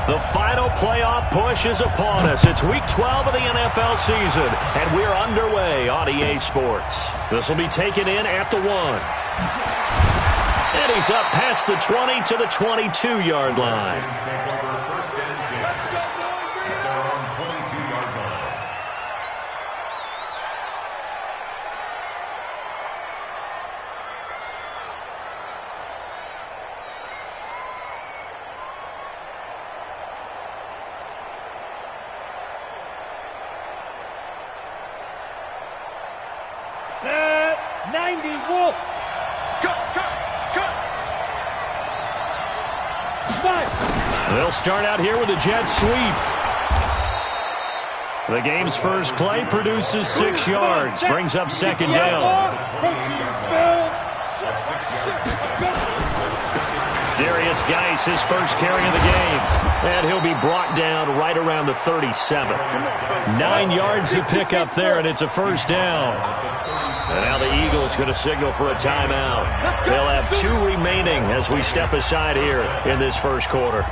The final playoff push is upon us. It's Week 12 of the NFL season, and we're underway on EA Sports. This will be taken in at the 1. And he's up past the 20 to the 22-yard line. Set 90 Wolf. Cut. They'll start out here with a jet sweep. The game's first play produces 6 yards, brings up second down. Darius Geis, his first carry of the game. And he'll be brought down right around the 37. 9 yards to pick up there, and it's a first down. And now the Eagles going to signal for a timeout. They'll have 2 remaining as we step aside here in this first quarter.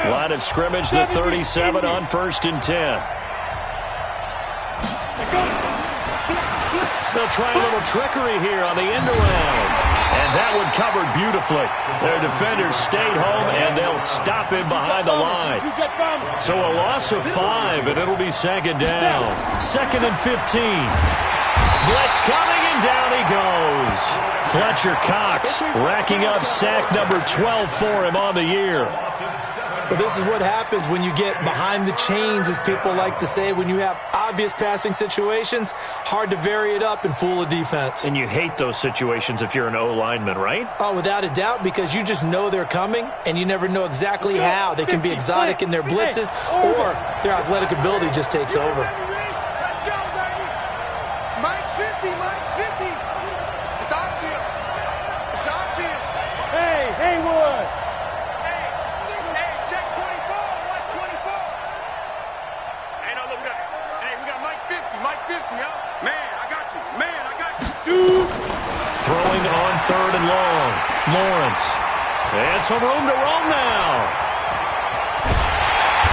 Line of scrimmage, the 37 on 1st and 10. They'll try a little trickery here on the end around. And that one covered beautifully. Their defenders stayed home, and they'll stop him behind the line. So a loss of 5, and it'll be second down. 2nd and 15. Blitz coming, and down he goes. Fletcher Cox racking up sack number 12 for him on the year. Well, this is what happens when you get behind the chains, as people like to say. When you have obvious passing situations, hard to vary it up and fool a defense. And you hate those situations if you're an O-lineman, right? Oh, without a doubt, because you just know they're coming, and you never know exactly how. They can be exotic in their blitzes, or their athletic ability just takes over. Let's go, baby. Mike's 50. It's our field. Hey, Haywood. Throwing on 3rd and long. Lawrence. And some room to roam now.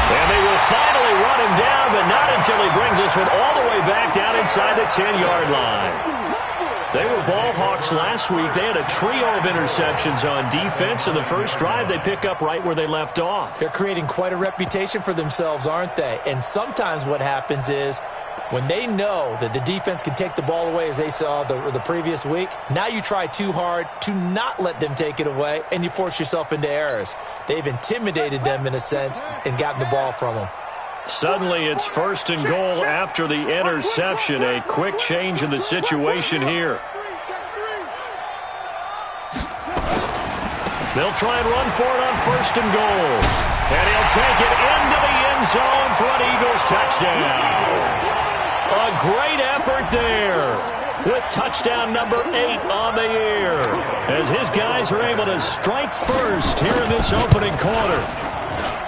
And they will finally run him down, but not until he brings this one all the way back down inside the 10-yard line. They were ball hawks last week. They had a trio of interceptions on defense, and the first drive they pick up right where they left off. They're creating quite a reputation for themselves, aren't they? And sometimes what happens is, when they know that the defense can take the ball away, as they saw the previous week, now you try too hard to not let them take it away, and you force yourself into errors. They've intimidated them, in a sense, and gotten the ball from them. Suddenly it's 1st and goal after the interception. A quick change in the situation here. They'll try and run for it on 1st and goal. And he'll take it into the end zone for an Eagles touchdown. A great effort there, with touchdown number 8 on the year, as his guys are able to strike first here in this opening quarter.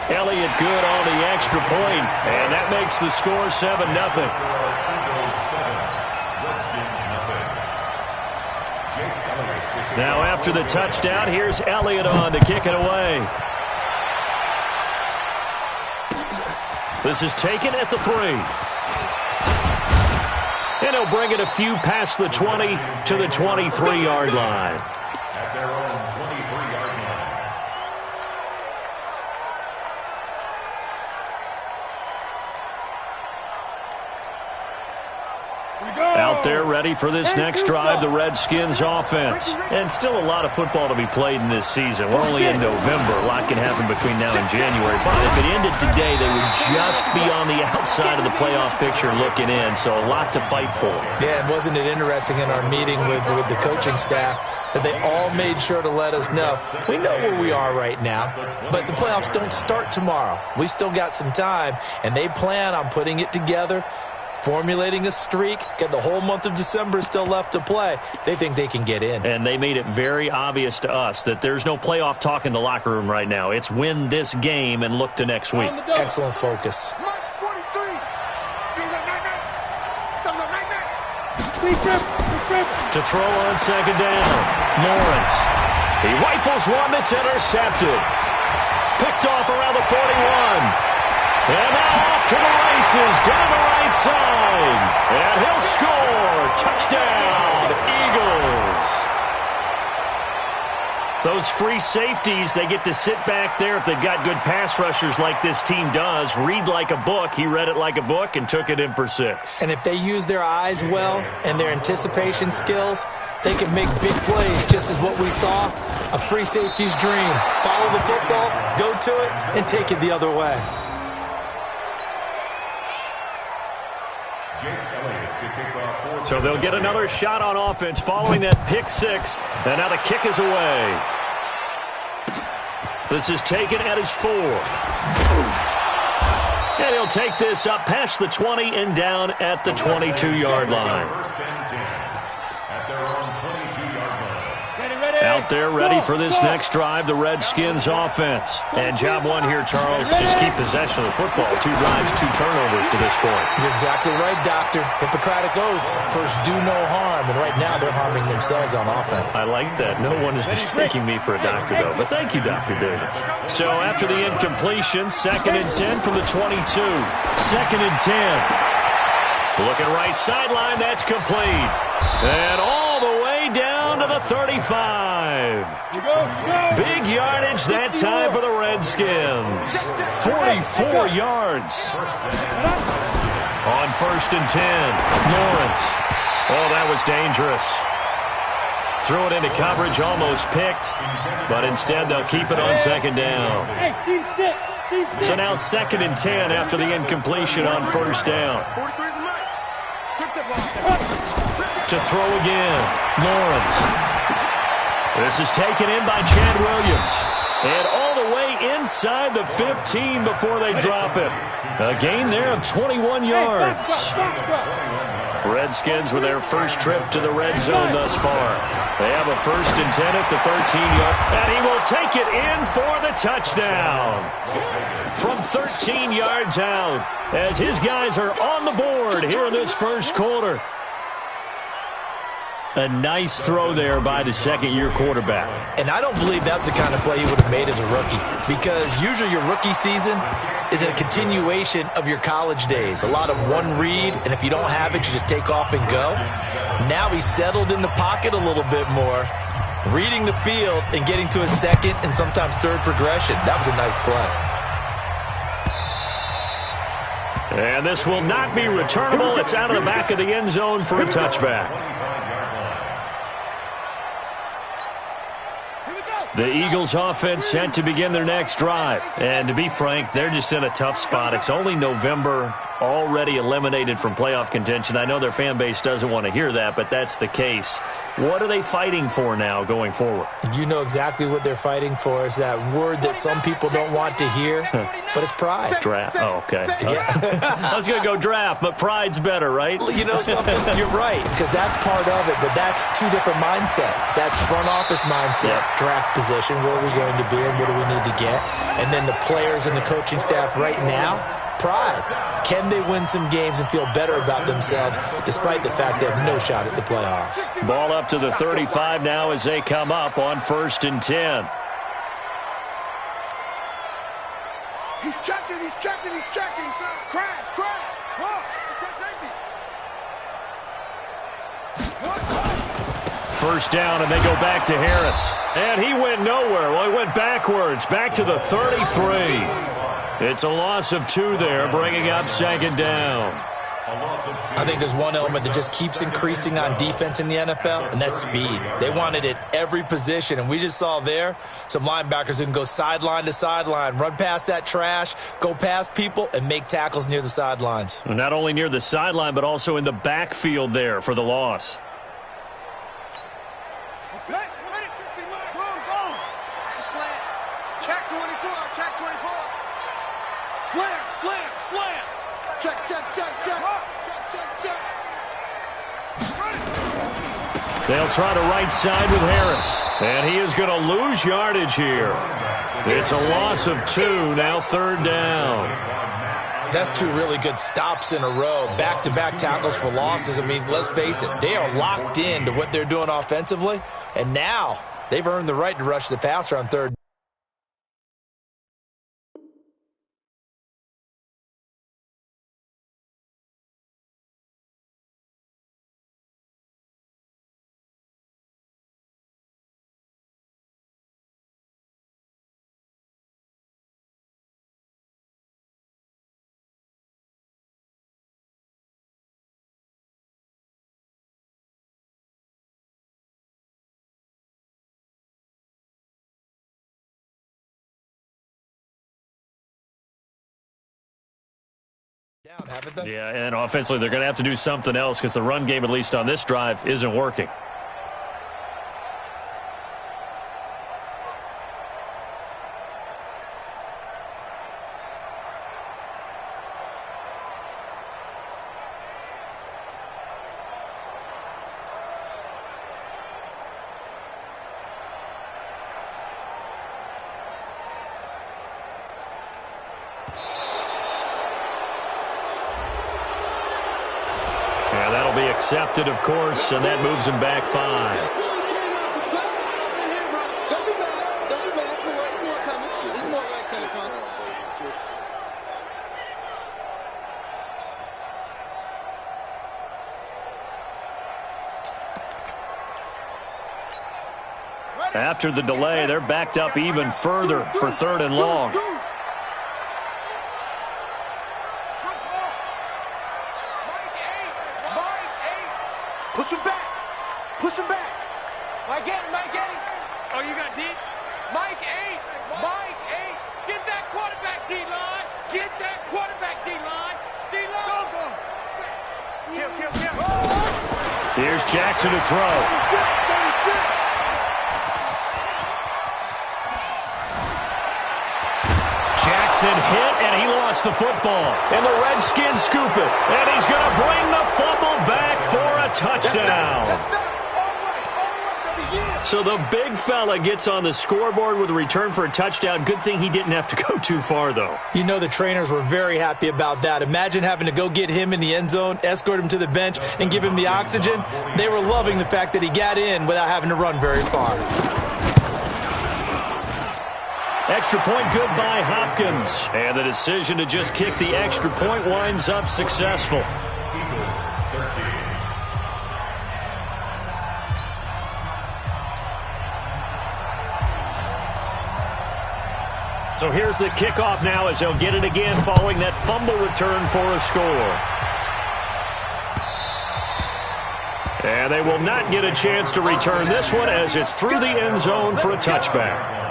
Elliott good on the extra point, and that makes the score 7-0. Now after the touchdown, here's Elliott on to kick it away. This is taken at the 3. And he'll bring it a few past the 20 to the 23-yard line. At their own 23-yard line. Out there ready for this next drive, the Redskins offense. And still a lot of football to be played in this season. We're only in November. A lot can happen between now and January. But if it ended today, they would just be on the outside of the playoff picture looking in. So a lot to fight for. Yeah, and wasn't it interesting in our meeting with the coaching staff that they all made sure to let us know, we know where we are right now, but the playoffs don't start tomorrow. We still got some time, and they plan on putting it together, formulating a streak, got the whole month of December still left to play. They think they can get in. And they made it very obvious to us that there's no playoff talk in the locker room right now. It's win this game and look to next week. Excellent focus. To throw on 2nd down. Lawrence. He rifles one that's intercepted. Picked off around the 41. And now off to the races down the right side. And he'll score. Touchdown, Eagles. Those free safeties, they get to sit back there if they've got good pass rushers like this team does. Read like a book. He read it like a book and took it in for 6. And if they use their eyes well and their anticipation skills, they can make big plays, just as what we saw, a free safety's dream. Follow the football, go to it, and take it the other way. So they'll get another shot on offense following that pick 6. And now the kick is away. This is taken at his 4. And he'll take this up past the 20 and down at the 22-yard line. Out there ready for this next drive, the Redskins offense. And job one here, Charles, just keep possession of the football. 2 drives, 2 turnovers to this point. You're exactly right, Doctor. Hippocratic oath. First, do no harm. And right now, they're harming themselves on offense. I like that. No one is mistaking me for a doctor, though. But thank you, Dr. Davis. So after the incompletion, 2nd and 10 from the 22. 2nd and 10. Looking right sideline, that's complete. And all the way down to the 35. Big yardage that time for the Redskins. 44 yards. On 1st and 10, Lawrence. Oh, that was dangerous. Threw it into coverage, almost picked. But instead, they'll keep it on 2nd down. So now 2nd and 10 after the incompletion on 1st down. To throw again, Lawrence. This is taken in by Chad Williams. And all the way inside the 15 before they drop it. A gain there of 21 yards. Redskins with their first trip to the red zone thus far. They have a 1st and 10 at the 13-yard. And he will take it in for the touchdown. From 13 yards out, as his guys are on the board here in this first quarter. A nice throw there by the 2nd-year quarterback. And I don't believe that was the kind of play he would have made as a rookie, because usually your rookie season is a continuation of your college days. A lot of one read, and if you don't have it, you just take off and go. Now he's settled in the pocket a little bit more, reading the field and getting to his 2nd and sometimes 3rd progression. That was a nice play. And this will not be returnable. It's out of the back of the end zone for a touchback. The Eagles offense set to begin their next drive. And to be frank, they're just in a tough spot. It's only November, already eliminated from playoff contention. I know their fan base doesn't want to hear that, but that's the case. What are they fighting for now going forward? You know exactly what they're fighting for. Is that word that some people don't want to hear, but it's pride. Draft. Oh, okay. Yeah. I was going to go draft, but pride's better, right? You know something? You're right, because that's part of it, but that's 2 different mindsets. That's front office mindset, draft position, where are we going to be and what do we need to get? And then the players and the coaching staff right now, pride. Can they win some games and feel better about themselves despite the fact they have no shot at the playoffs? Ball up to the 35 now as they come up on 1st and 10. He's checking, he's checking, he's checking. Crash, crash. Whoa, First down, and they go back to Harris. And he went nowhere. Well, he went backwards, back to the 33. It's a loss of 2 there, bringing up 2nd down. I think there's one element that just keeps increasing on defense in the NFL, and that's speed. They want it at every position, and we just saw there some linebackers who can go sideline to sideline, run past that trash, go past people, and make tackles near the sidelines. Not only near the sideline, but also in the backfield there for the loss. Slam, slam, slam. Check, check, check, check. Check, check, check. They'll try to right side with Harris. And he is going to lose yardage here. It's a loss of 2, now 3rd down. That's two really good stops in a row, back-to-back tackles for losses. I mean, let's face it, they are locked into what they're doing offensively, and now they've earned the right to rush the passer on third. Down, haven't they? Yeah, and offensively they're going to have to do something else because the run game, at least on this drive, isn't working. Yeah, that'll be accepted, of course, and that moves him back 5. After the delay, they're backed up even further for 3rd and long. Push him back. Push him back. Mike 8. Mike 8. Oh, you got deep? Mike 8. Mike 8. Get that quarterback, D-line. Get that quarterback, D-line. D-line. Go. Kill. Here's Jackson to throw. Jackson hit, and he lost the football. And the Redskins scoop it. And he's going to bring the fumble back for a touchdown. So the big fella gets on the scoreboard with a return for a touchdown. Good thing he didn't have to go too far, though. You know the trainers were very happy about that. Imagine having to go get him in the end zone, escort him to the bench, and give him the oxygen. They were loving the fact that he got in without having to run very far. Extra point good by Hopkins. And the decision to just kick the extra point winds up successful. So here's the kickoff now as they'll get it again following that fumble return for a score. And they will not get a chance to return this one as it's through the end zone for a touchback.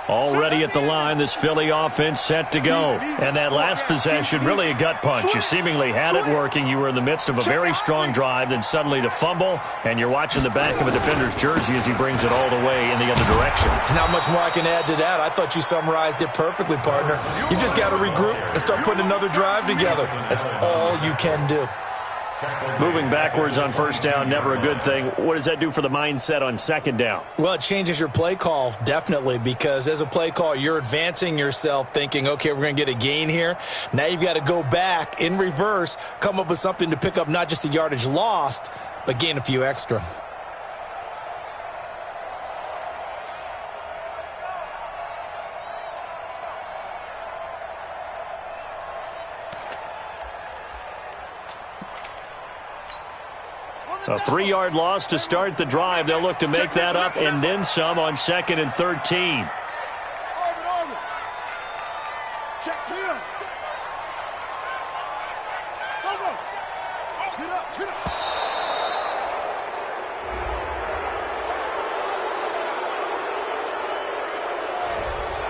Already at the line, this Philly offense set to go. And that last possession, really a gut punch. You seemingly had it working. You were in the midst of a very strong drive, then suddenly the fumble, and you're watching the back of a defender's jersey as he brings it all the way in the other direction. There's not much more I can add to that. I thought you summarized it perfectly, partner. You just got to regroup and start putting another drive together. That's all you can do. Moving backwards on first down, never a good thing. What does that do for the mindset on second down? Well, it changes your play call, definitely, because as a play call, you're advancing yourself thinking, okay, we're going to get a gain here. Now you've got to go back in reverse, come up with something to pick up not just the yardage lost, but gain a few extra. A 3-yard loss to start the drive. They'll look to make that up and then some on 2nd and 13. Check 10. Go. Shoot up.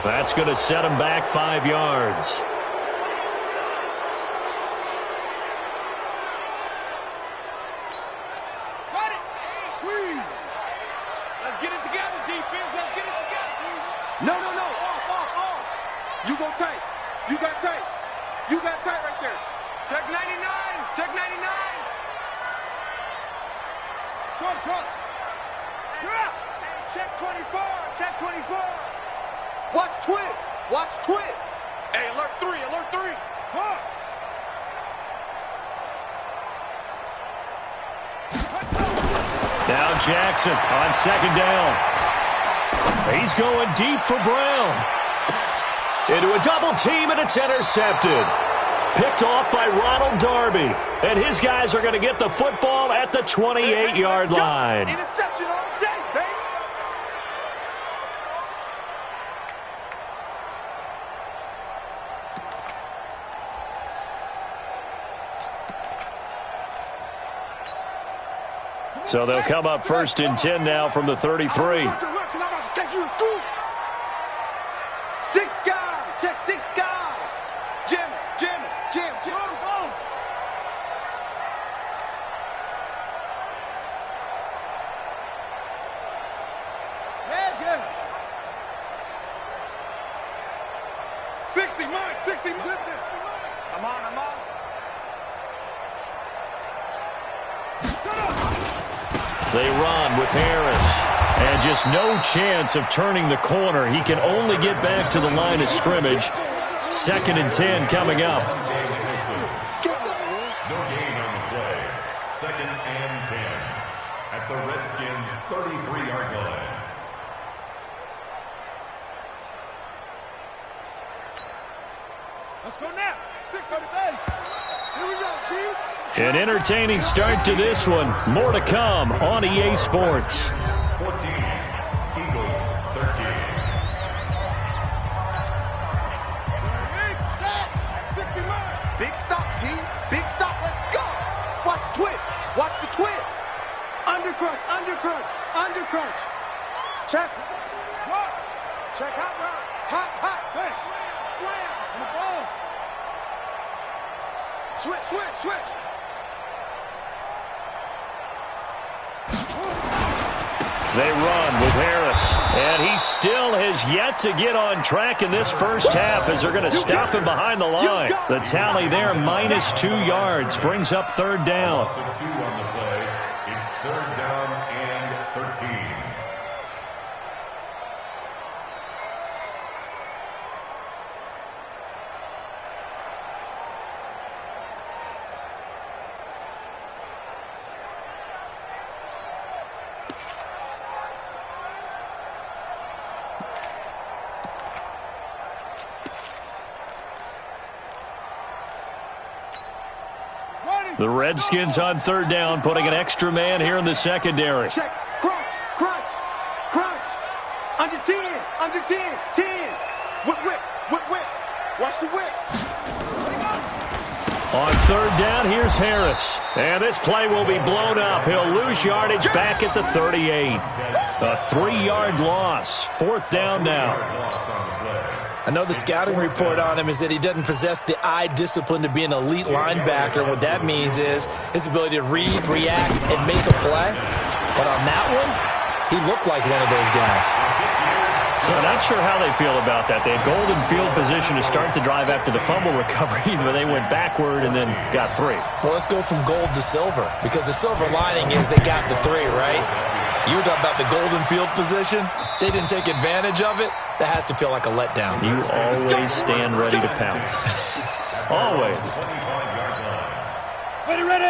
That's going to set him back 5 yards. Got it. Squeeze. Let's get it together, defense. Let's get it together. No. Off. You go tight. You got tight. You got tight right there. Check 99. Check 99. Front. Yeah. Check 24. Check 24. Watch twins. Hey, alert 3. Huh. Now Jackson on 2nd down. He's going deep for Brown. Into a double team, and it's intercepted. Picked off by Ronald Darby. And his guys are going to get the football at the 28-yard line. Interception all day, baby. So they'll come up 1st and 10 now from the 33. 6 guys. Check 6 guys. Jim. Go. Yeah. 60, Mike. 60. I'm on. They run with Harris. And just no chance of turning the corner. He can only get back to the line of scrimmage. 2nd and 10 coming up. No gain on the play. 2nd and 10 at the Redskins' 33-yard line. Let's go now. 6:30. Here we go, G. An entertaining start to this one. More to come on EA Sports. 14, Eagles 13. Big stop, G. Big stop. Let's go. Watch the twist. Undercrunch. Check. What? Check hot route. Hot. Hey. Slam. Switch. They run with Harris. And he still has yet to get on track in this first half as they're going to stop him behind the line. The tally there, -2 yards, brings up 3rd down. Loss of 2 on the play. It's 3rd down and 13. The Redskins on 3rd down, putting an extra man here in the secondary. Check. Crunch. Under 10. 10. Whip. Watch the whip. On 3rd down, here's Harris. And this play will be blown up. He'll lose yardage back at the 38. A 3-yard loss. 4th down now. Loss on the play. I know the scouting report on him is that he doesn't possess the eye discipline to be an elite linebacker. And what that means is his ability to read, react, and make a play. But on that one, he looked like one of those guys. So not sure how they feel about that. They had golden field position to start the drive after the fumble recovery, but they went backward and then got 3. Well, let's go from gold to silver, because the silver lining is they got the 3, right? You were talking about the golden field position. They didn't take advantage of it. That has to feel like a letdown. You always stand ready to pounce. Always.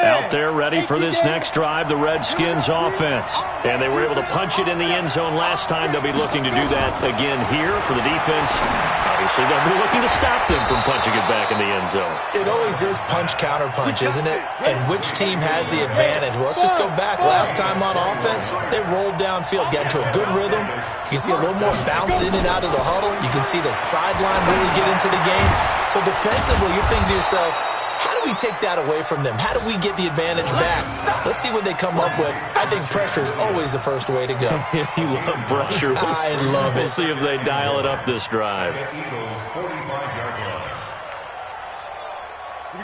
Out there ready for this next drive, the Redskins offense. And they were able to punch it in the end zone last time. They'll be looking to do that again here for the defense. Obviously, they'll be looking to stop them from punching it back in the end zone. It always is punch-counter-punch, isn't it? And which team has the advantage? Well, let's just go back. Last time on offense, they rolled downfield, got into a good rhythm. You can see a little more bounce in and out of the huddle. You can see the sideline really get into the game. So defensively, you're thinking to yourself, How do we take that away from them? How do we get the advantage back? Let's see what they come up with. I think pressure is always the first way to go. You love pressure. I love it. We'll see if they dial it up this drive.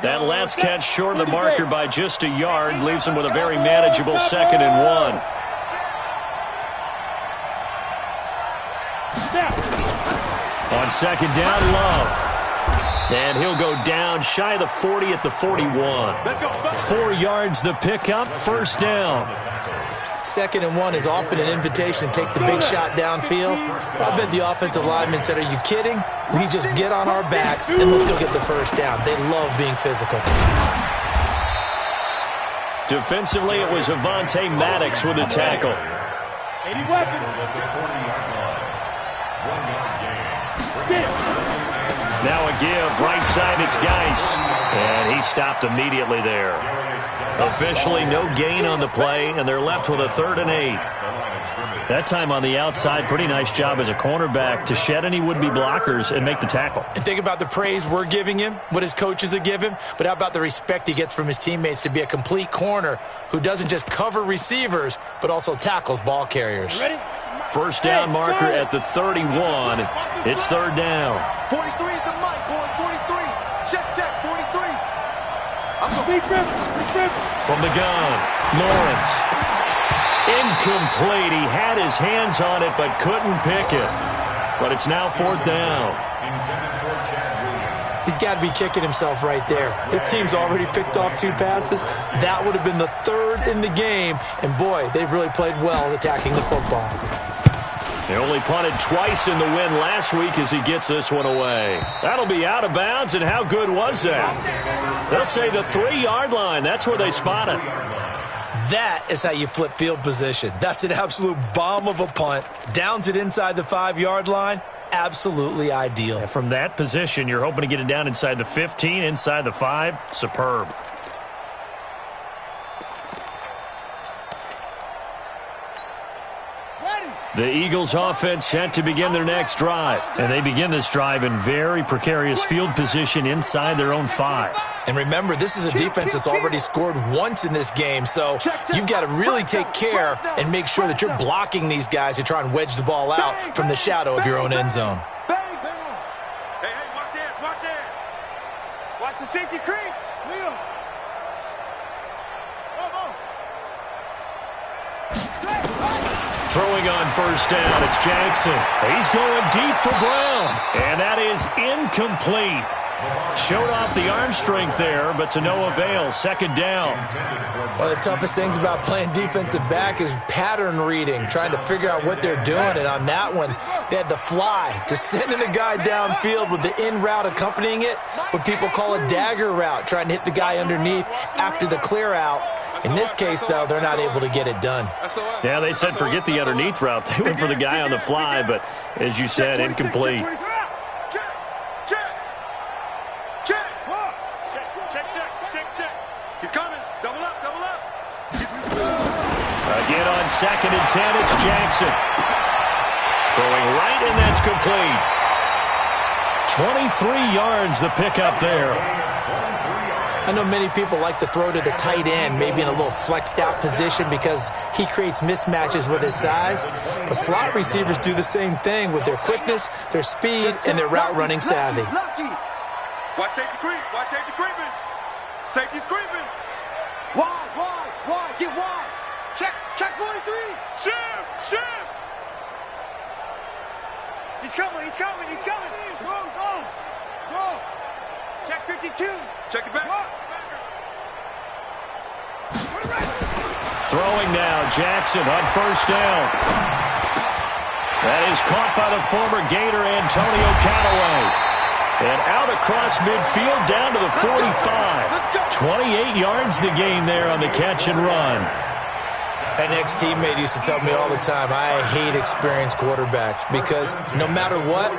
That last catch short of the marker by just a yard leaves them with a very manageable 2nd and 1. On 2nd down, Love. And he'll go down shy of the 40 at the 41. 4 yards the pickup, 1st down. 2nd and 1 is often an invitation to take the big shot downfield. I bet the offensive lineman said, are you kidding? We just get on our backs and let's go get the 1st down. They love being physical. Defensively, it was Avonte Maddox with a tackle. Now a give, right side, it's Geis. And he stopped immediately there. Officially no gain on the play, and they're left with a 3rd and 8. That time on the outside, pretty nice job as a cornerback to shed any would-be blockers and make the tackle. And think about the praise we're giving him, what his coaches have given him, but how about the respect he gets from his teammates to be a complete corner who doesn't just cover receivers, but also tackles ball carriers. Ready? 1st down marker at the 31. It's 3rd down. 43 is the mic, boy. 43. Check, 43. I'm going to From the gun, Lawrence. Incomplete. He had his hands on it, but couldn't pick it. But it's now 4th down. He's got to be kicking himself right there. His team's already picked off 2 passes. That would have been the 3rd in the game. And, boy, they've really played well attacking the football. They only punted twice in the win last week as he gets this one away. That'll be out of bounds, and how good was that? They'll say the 3-yard line. That's where they spot it. That is how you flip field position. That's an absolute bomb of a punt. Downs it inside the 5-yard line. Absolutely ideal. And from that position, you're hoping to get it down inside the 15, inside the 5. Superb. The Eagles offense set to begin their next drive. And they begin this drive in very precarious field position inside their own 5. And remember, this is a defense that's already scored once in this game, so you've got to really take care and make sure that you're blocking these guys to try and wedge the ball out from the shadow of your own end zone. Hey, watch this, watch this. Watch the safety creep. Leo. Throwing on 1st down, it's Jackson. He's going deep for Brown. And that is incomplete. Showed off the arm strength there, but to no avail. 2nd down. One of the toughest things about playing defensive back is pattern reading, trying to figure out what they're doing. And on that one, they had the fly, just sending a guy downfield with the in route accompanying it, what people call a dagger route, trying to hit the guy underneath after the clear out. In this case, though, they're not able to get it done. Yeah, they said forget the underneath route. They went for the guy on the fly, but as you said, incomplete. He's coming. Double up. Again on 2nd and 10, it's Jackson. Throwing right, and that's complete. 23 yards the pickup there. I know many people like to throw to the tight end, maybe in a little flexed out position because he creates mismatches with his size. But slot receivers do the same thing with their quickness, their speed, and their route running savvy. Watch safety creep. Watch safety creeping. Safety's creeping. Wide. Get wide. Check 43. Shift. He's coming. Go. Check 52. Check it back. Throwing now, Jackson on 1st down. That is caught by the former Gator Antonio Callaway. And out across midfield down to the 45. 28 yards the gain there on the catch and run. An ex-teammate used to tell me all the time, I hate experienced quarterbacks because no matter what,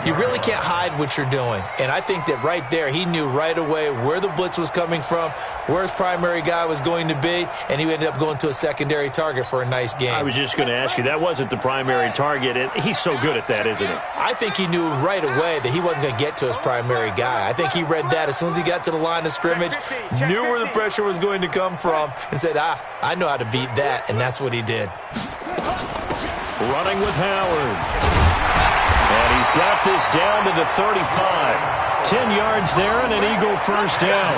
you really can't hide what you're doing. And I think that right there, he knew right away where the blitz was coming from, where his primary guy was going to be, and he ended up going to a secondary target for a nice game. I was just going to ask you, that wasn't the primary target, and he's so good at that, isn't he? I think he knew right away that he wasn't going to get to his primary guy. I think he read that as soon as he got to the line of scrimmage, knew where the pressure was going to come from, and said, I know how to beat that. And that's what he did. Running with Howard. And he's got this down to the 35. 10 yards there and an Eagle first down.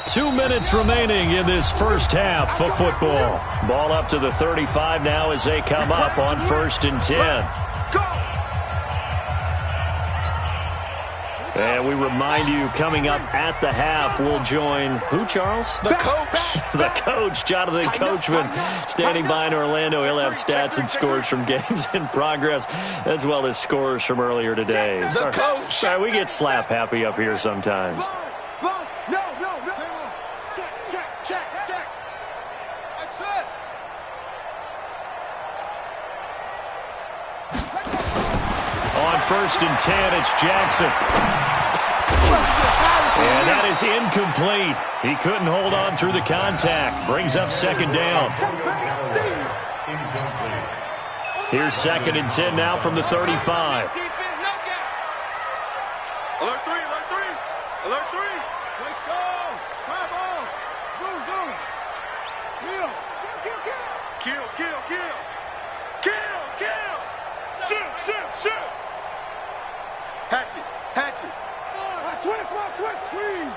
2 minutes remaining in this first half of football. Ball up to the 35 now as they come up on 1st and 10. And we remind you, coming up at the half, we'll join who, Charles? The coach. The coach, Jonathan Coachman, standing by in Orlando. He'll have stats and scores from games in progress, as well as scores from earlier today. The coach. Sorry, we get slap happy up here sometimes. No. Check. That's it. On 1st and 10, it's Jackson. And that is incomplete. He couldn't hold on through the contact. Brings up 2nd down. Here's 2nd and 10 now from the 35. Alert 3. Let's go. Come on. Zoom. Kill. Shoot. Hatchet. Switch. Squeeze.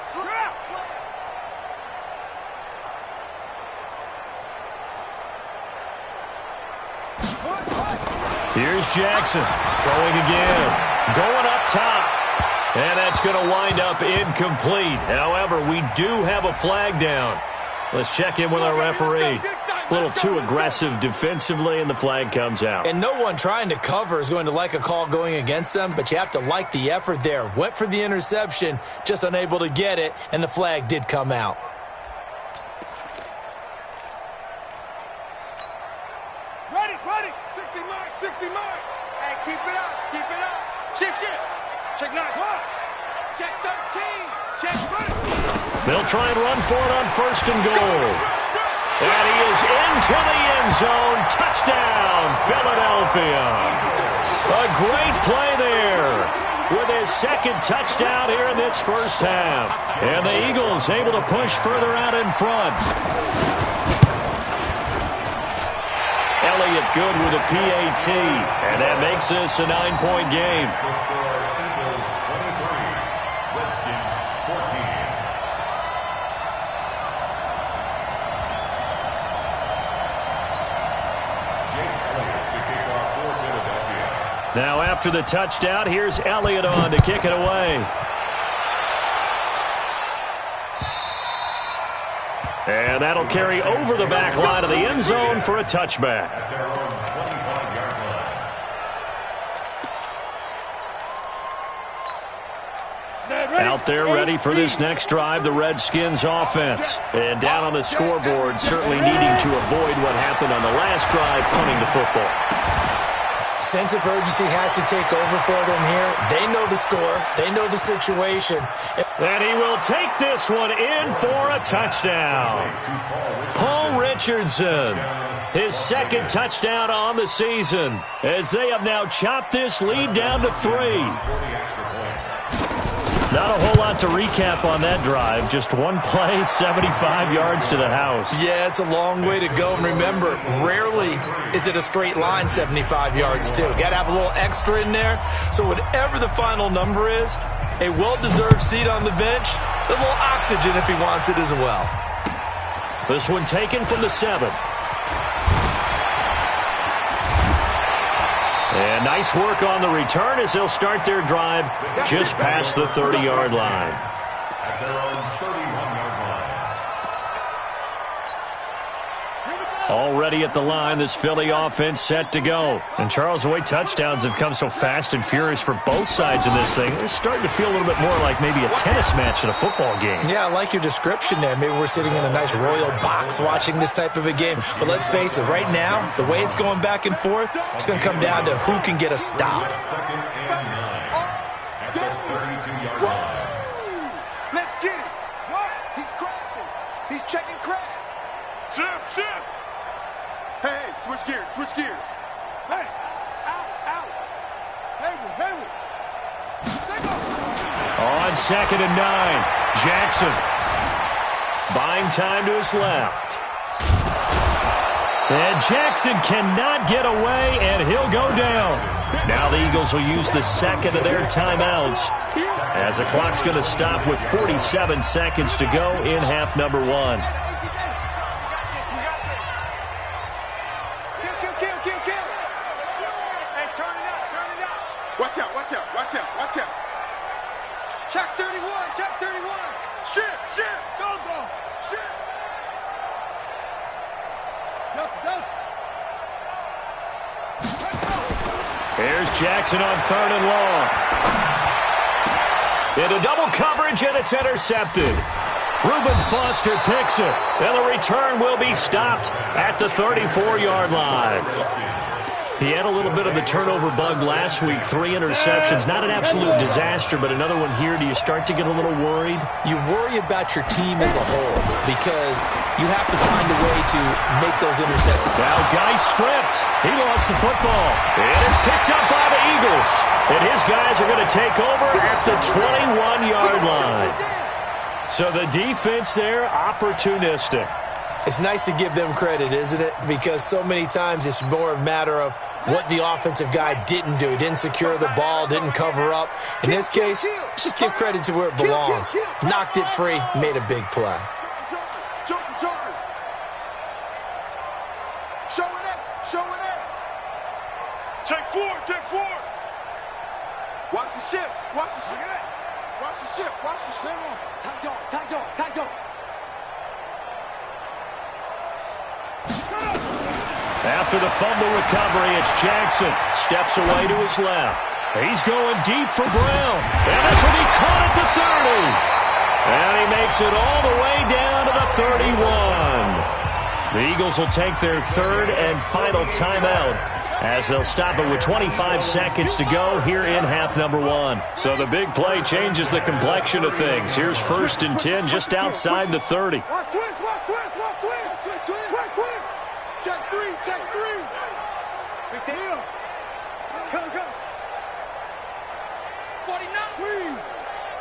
Scrap. Here's Jackson throwing again. Going up top. And that's going to wind up incomplete. However, we do have a flag down. Let's check in with our referee. A little too aggressive defensively, and the flag comes out. And no one trying to cover is going to like a call going against them, but you have to like the effort there. Went for the interception, just unable to get it, and the flag did come out. Ready. 60 mark. Hey, keep it up. Shift. Check 9. Check 13. Check 20. They'll try and run for it on 1st and goal. And he is into the end zone. Touchdown, Philadelphia. A great play there with his 2nd touchdown here in this first half. And the Eagles able to push further out in front. Elliott good with a PAT. And that makes this a 9-point game. Now after the touchdown, here's Elliott on to kick it away. And that'll carry over the back line of the end zone for a touchback. Out there ready for this next drive, the Redskins offense. And down on the scoreboard, certainly needing to avoid what happened on the last drive, punting the football. Sense of urgency has to take over for them here. They know the score. They know the situation. And he will take this one in for a touchdown. Paul Richardson, his 2nd touchdown on the season, as they have now chopped this lead down to 3. Not a whole lot to recap on that drive. Just one play, 75 yards to the house. Yeah, it's a long way to go. And remember, rarely is it a straight line 75 yards, too. Got to have a little extra in there. So whatever the final number is, a well-deserved seat on the bench, a little oxygen if he wants it as well. This one taken from the 7. And nice work on the return as they'll start their drive just past the 30-yard line. Already at the line, this Philly offense set to go. And Charles, the way touchdowns have come so fast and furious for both sides in this thing, it's starting to feel a little bit more like maybe a tennis match at a football game. Yeah, I like your description there. Maybe we're sitting in a nice royal box watching this type of a game. But let's face it, right now, the way it's going back and forth, it's going to come down to who can get a stop. Second and 9 at the 32-yard line. Let's get it. What? He's crashing. He's checking crash. Shift. Hey, switch gears. Hey, out. Hayward. On 2nd and 9, Jackson buying time to his left. And Jackson cannot get away, and he'll go down. Now the Eagles will use the second of their timeouts as the clock's going to stop with 47 seconds to go in half number 1. Watch out. Check 31. Shift. Go. Shift. Delta. Here's Jackson on 3rd and long. Into double coverage, and it's intercepted. Reuben Foster picks it, and the return will be stopped at the 34-yard line. He had a little bit of the turnover bug last week, 3 interceptions. Not an absolute disaster, but another one here. Do you start to get a little worried? You worry about your team as a whole because you have to find a way to make those interceptions. Now Guy stripped. He lost the football. It is picked up by the Eagles. And his guys are going to take over at the 21-yard line. So the defense there, opportunistic. It's nice to give them credit, isn't it? Because so many times it's more a matter of what the offensive guy didn't do. He didn't secure the ball, didn't cover up. In this case, let's just give credit to where it belongs. Knocked it free, made a big play. Joker. Showing it. Check four. Watch the ship. Tight dog. After the fumble recovery, it's Jackson. Steps away to his left. He's going deep for Brown. And this will be caught at the 30. And he makes it all the way down to the 31. The Eagles will take their 3rd and final timeout as they'll stop it with 25 seconds to go here in half number 1. So the big play changes the complexion of things. Here's 1st and 10 just outside the 30. Watch twist. Check 3. Big deal. Go. 49.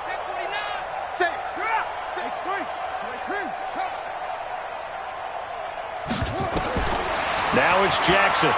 Check 49. Say, drop. Say, 3. Now it's Jackson.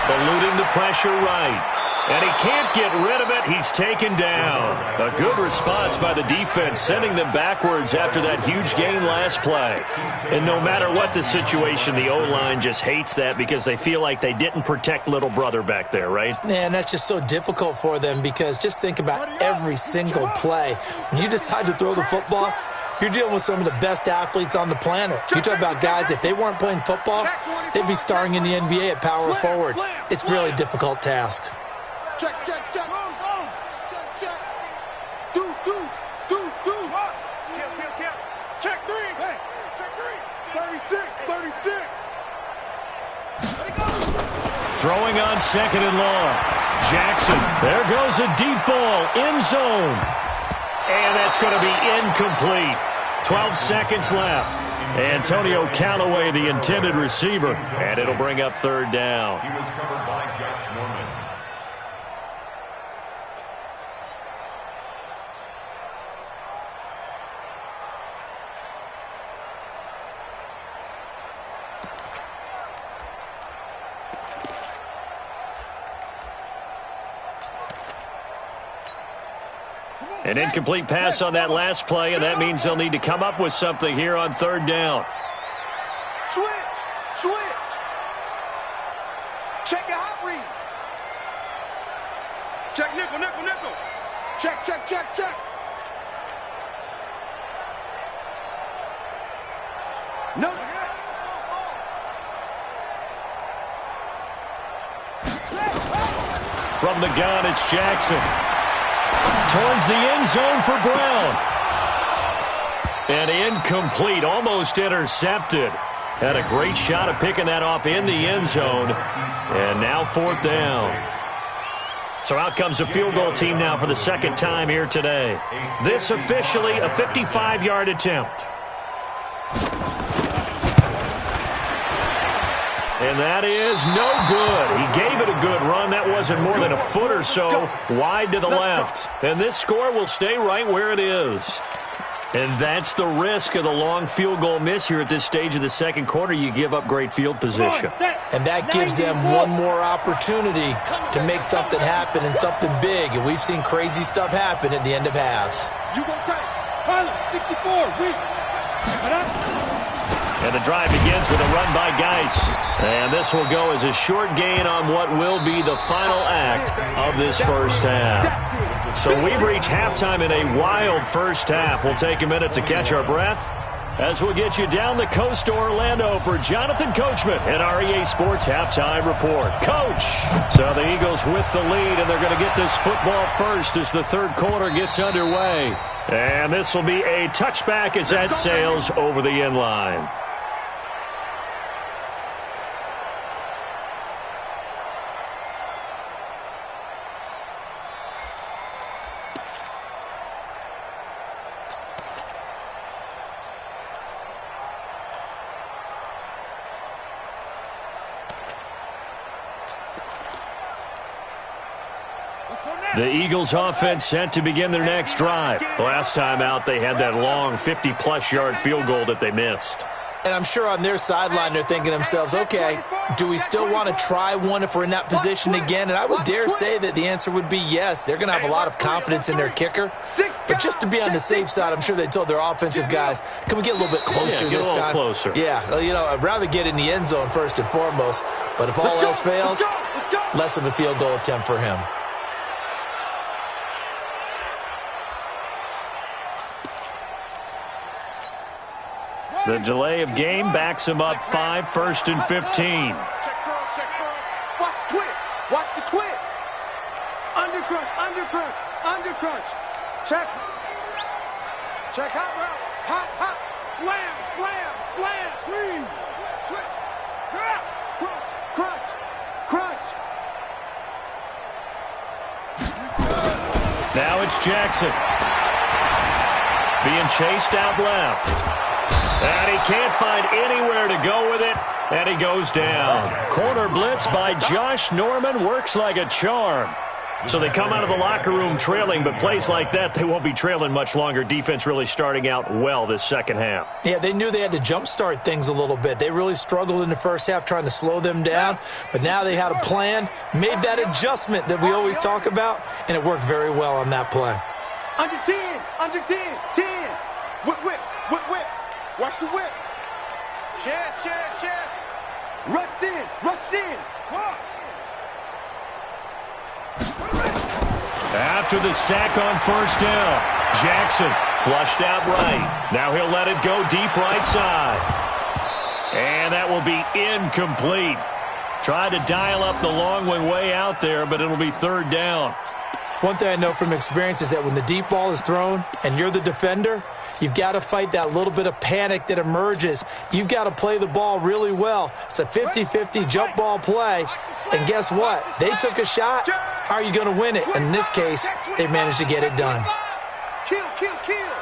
Eluding the pressure right. And he can't get rid of it. He's taken down. A good response by the defense, sending them backwards after that huge gain last play. And no matter what the situation, the O-line just hates that because they feel like they didn't protect little brother back there, right? Man, that's just so difficult for them because just think about every single play. When you decide to throw the football, you're dealing with some of the best athletes on the planet. You talk about guys, if they weren't playing football, they'd be starring in the NBA at power forward. It's a really difficult task. Check. Deuce. Kill. Check 3. Hey, check 3. 36. Let it go. Throwing on 2nd and long. Jackson. There goes a deep ball. End zone. And that's going to be incomplete. 12 seconds left. Antonio Callaway, the intended receiver. And it'll bring up 3rd down. He was covered by Josh Norman. An incomplete pass on that last play, and that means they'll need to come up with something here on 3rd down. Switch. Check your hot read. Check nickel. Check. No. from the gun, it's Jackson. Towards the end zone for Brown. And incomplete, almost intercepted. Had a great shot at picking that off in the end zone. And now 4th down. So out comes a field goal team now for the second time here today. This officially a 55-yard attempt. And that is no good. He gave it a good run. That wasn't more than a foot or so wide to the left. And this score will stay right where it is. And that's the risk of the long field goal miss here at this stage of the second quarter. You give up great field position. And that gives them one more opportunity to make something happen and something big. And we've seen crazy stuff happen at the end of halves. You go tight. Harlan, 64, weak. And the drive begins with a run by Geis. And this will go as a short gain on what will be the final act of this first half. So we've reached halftime in a wild first half. We'll take a minute to catch our breath as we'll get you down the coast to Orlando for Jonathan Coachman and our EA Sports Halftime Report. Coach! So the Eagles with the lead, and they're going to get this football first as the third quarter gets underway. And this will be a touchback as that sails over the end line. The Eagles offense set to begin their next drive. Last time out, they had that long 50-plus yard field goal that they missed. And I'm sure on their sideline they're thinking to themselves, okay, do we still want to try one if we're in that position again? And I would dare say that the answer would be yes. They're going to have a lot of confidence in their kicker. But just to be on the safe side, I'm sure they told their offensive guys, can we get a little bit closer this time? Closer. Yeah, you know, I'd rather get in the end zone first and foremost. But if all else fails, less of a field goal attempt for him. The delay of game backs him up 5, 1st and 15. Check cross, check cross. Watch twist. Watch the twist. Undercrunch, undercrunch, undercrunch. Check. Check hot route. Hot, hot. Slam, slam, slam. Squeeze. Switch. Grab. Crunch, crunch, crunch. Now it's Jackson. Being chased out left. And he can't find anywhere to go with it, and he goes down. Corner blitz by Josh Norman works like a charm. So they come out of the locker room trailing, but plays like that, they won't be trailing much longer. Defense really starting out well this second half. Yeah, they knew they had to jumpstart things a little bit. They really struggled in the first half trying to slow them down, but now they had a plan, made that adjustment that we always talk about, and it worked very well on that play. Under 10, under 10, 10. Whip, whip, whip, whip. Watch the whip. Chest, chest, chest. Rush in, rush in. After the sack on first down, Jackson flushed out right. Now he'll let it go deep right side. And that will be incomplete. Tried to dial up the long one way out there, but it'll be 3rd down. One thing I know from experience is that when the deep ball is thrown and you're the defender, you've got to fight that little bit of panic that emerges. You've got to play the ball really well. It's a 50-50 jump ball play. And guess what? They took a shot. How are you going to win it? And in this case, they managed to get it done. Kill, kill, kill.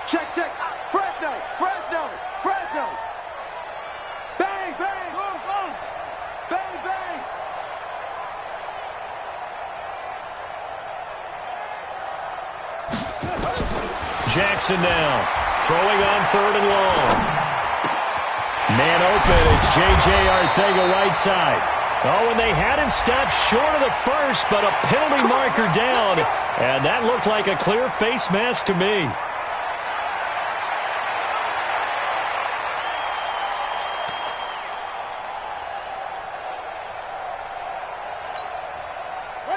Check, check. Fresno, Fresno, Fresno. Bang, bang. Bang, bang. Jackson now, throwing on 3rd and long. Man open, it's J.J. Arcega right side. Oh, and they had him stopped short of the first, but a penalty marker down. And that looked like a clear face mask to me.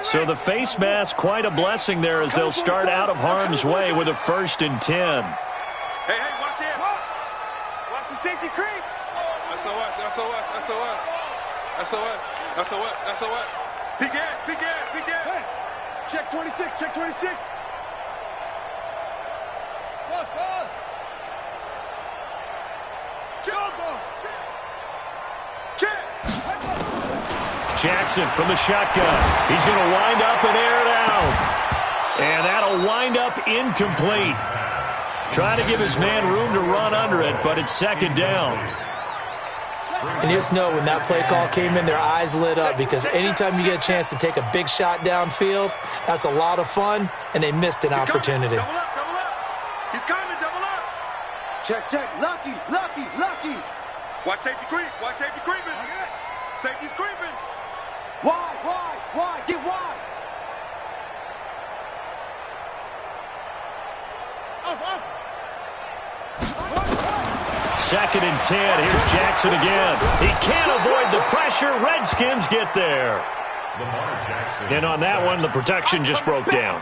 So the face mask, quite a blessing there as they'll start out of harm's way with a 1st and 10. Hey, watch it. Watch the safety creep. SOS, SOS, SOS. SOS, SOS, SOS. Big ass, big ass, big ass. Hey. Check 26, check 26. Pause, pause. Check. Jackson from the shotgun. He's going to wind up and air it out. And that'll wind up incomplete. Trying to give his man room to run under it, but it's second down. And you just know when that play call came in, their eyes lit up because anytime you get a chance to take a big shot downfield, that's a lot of fun, and they missed an opportunity. Double up, double up. He's coming, double up. Check, check. Lucky, lucky, lucky. Watch safety creep. Watch safety creeping. Safety's creeping. Wide. Get wide. Off. Second and 10. Here's Jackson again. He can't avoid the pressure. Redskins get there. And on that one, the protection just broke down.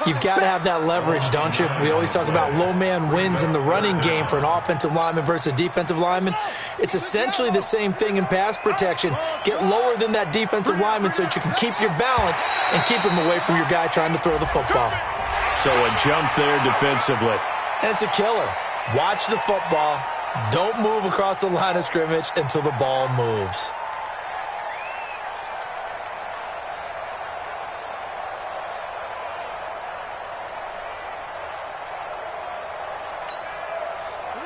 You've got to have that leverage, don't you? We always talk about low man wins in the running game for an offensive lineman versus a defensive lineman. It's essentially the same thing in pass protection. Get lower than that defensive lineman so that you can keep your balance and keep him away from your guy trying to throw the football. So a jump there defensively. And it's a killer. Watch the football. Don't move across the line of scrimmage until the ball moves.